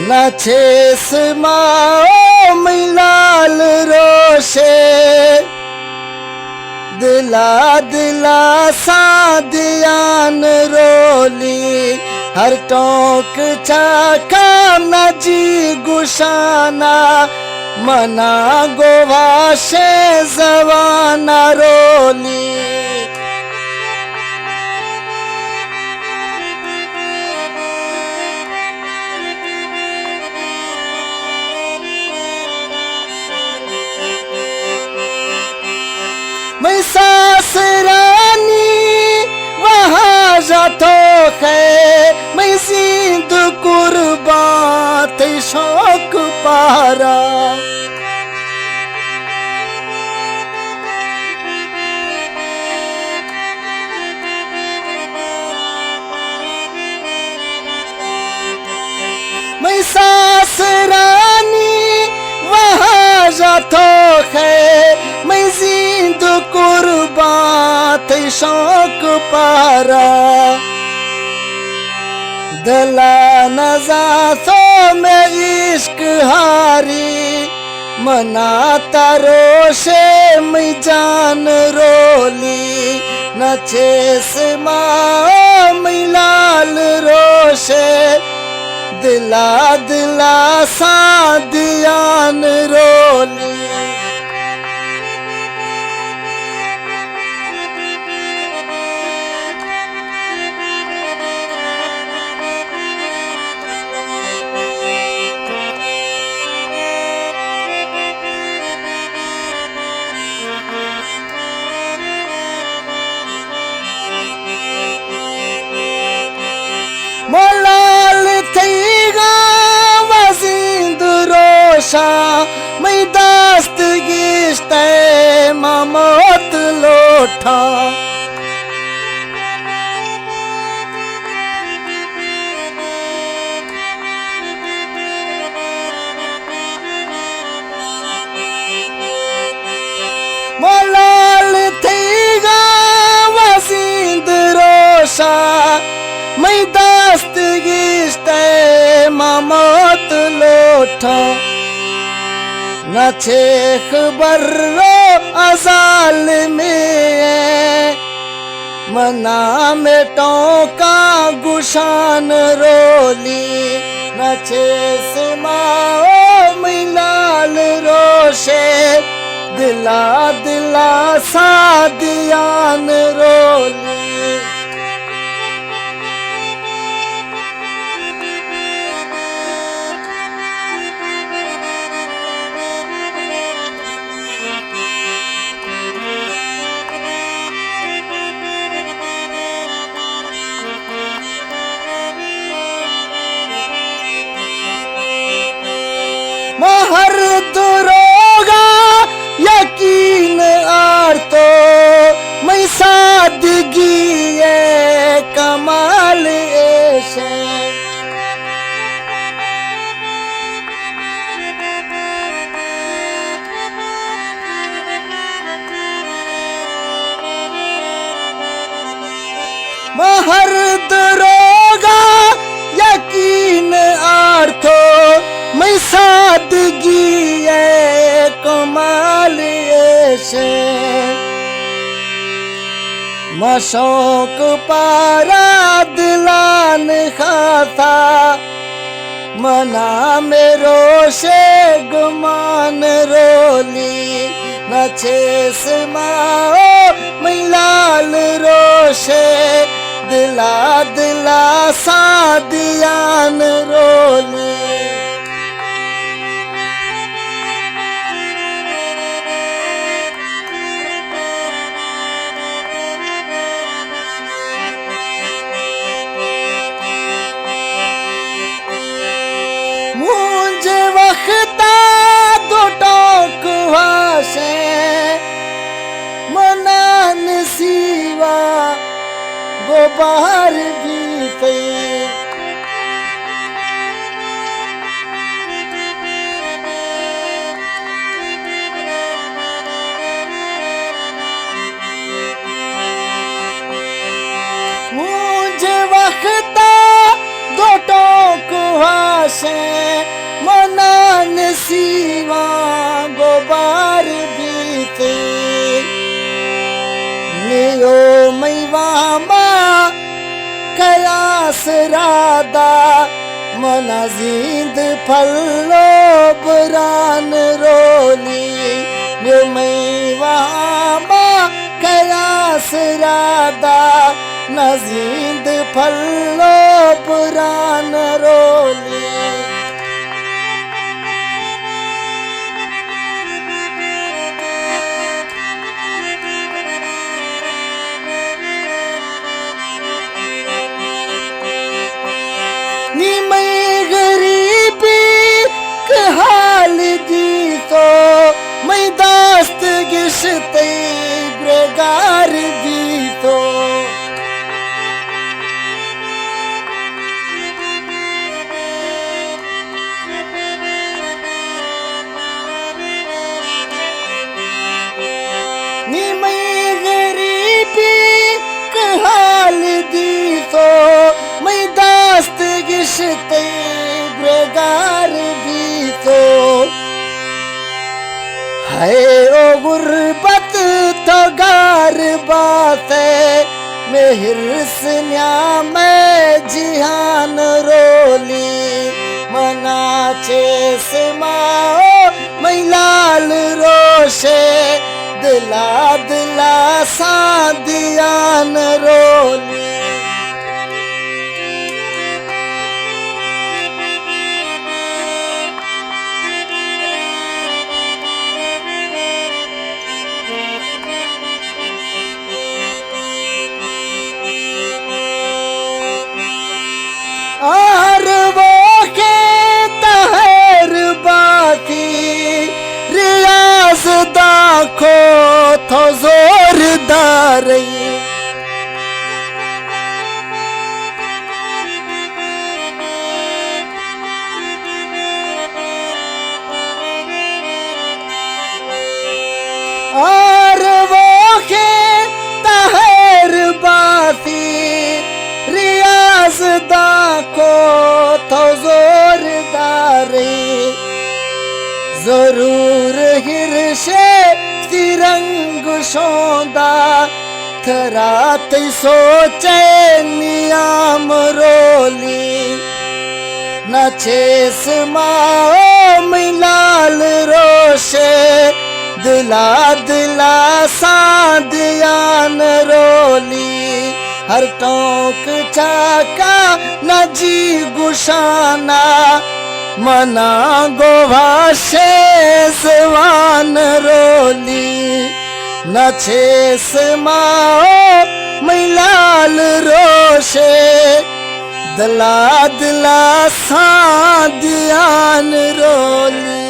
नछेस माओ मिलाल रोशे दिला दिला सादियान रोली हर टोक चाका नजी गुशाना मना गोवाशे जवाना रोली मैं सासरानी वहाँ जातो है मैं जिंद कुर्बात शौक पारा मैं सासरानी वहाँ जातो है मैं जिंद कुर्बात शौक पारा दला नजातो में इश्क हारी मनाता रोशे मैं जान रोली नछेस माओ मिलाल रोशे दिला दिला सादियान रोली मोलाल थीगा वजिंद रोशा मैं दास्त गिश्ते ममोत लोठा मोलाल थीगा वजिंद रोशा मैं दास्त गिश्ते ममोत लोठा नछेख बर्रो अजाल में मना में टोका गुशान रोली नछेस माओ मिलाल रोशे दिला दिला सादियान रोली महर दुरोगा यकीन आर तो मैं सादगी है कमाल ऐसे महर दुरोगा यकीन आर तो मैं सादगी है कमाल ऐसे मशौक पारा दिलान खाता मना में रोशे गुमान रोली नछेस माओ मिलाल रोशे दिला दिला सादियान रोली मुझे वक्ता दो टोक वाशे मनान सीवा गोबार भी पे मुझे वक्ता गोटों को हासे सीवा गोबार बीते नियो मैवामा कयास रादा मना जिंद फल्लो बुरान रोली नियो मैवामा कयास रादा नजींद फल्लो पुरान रोली नी मैं गरीबी के हाल दी तो मैं दास्त गिश्ते ग्रेगार दी तो नी मैं गरीबी के हाल दी तो मैं दास्त गिश्ते ग्रेगार दी तो है ओ गुर्बत तो गार बात में हिर्स न्याम जिहान रोली मना चेस माओ मैं लाल रोशे दिला दिला सादियान रोली और वो के तहर बाती रियाज दाखो तो जोरदार और वो के तहर बाती रियाज दाको तो जोरदार जरूर हिरशे तिरंग शोंदा थरात सोचे नियाम रोली नचेस माओ मिलाल रोशे दिला दिला सादियान रोली हर टोक चाका नजी गुशाना मना गोवा शेजवान रोली नचेस माओ मिलाल रोशे दिला दिला सादियान रोली।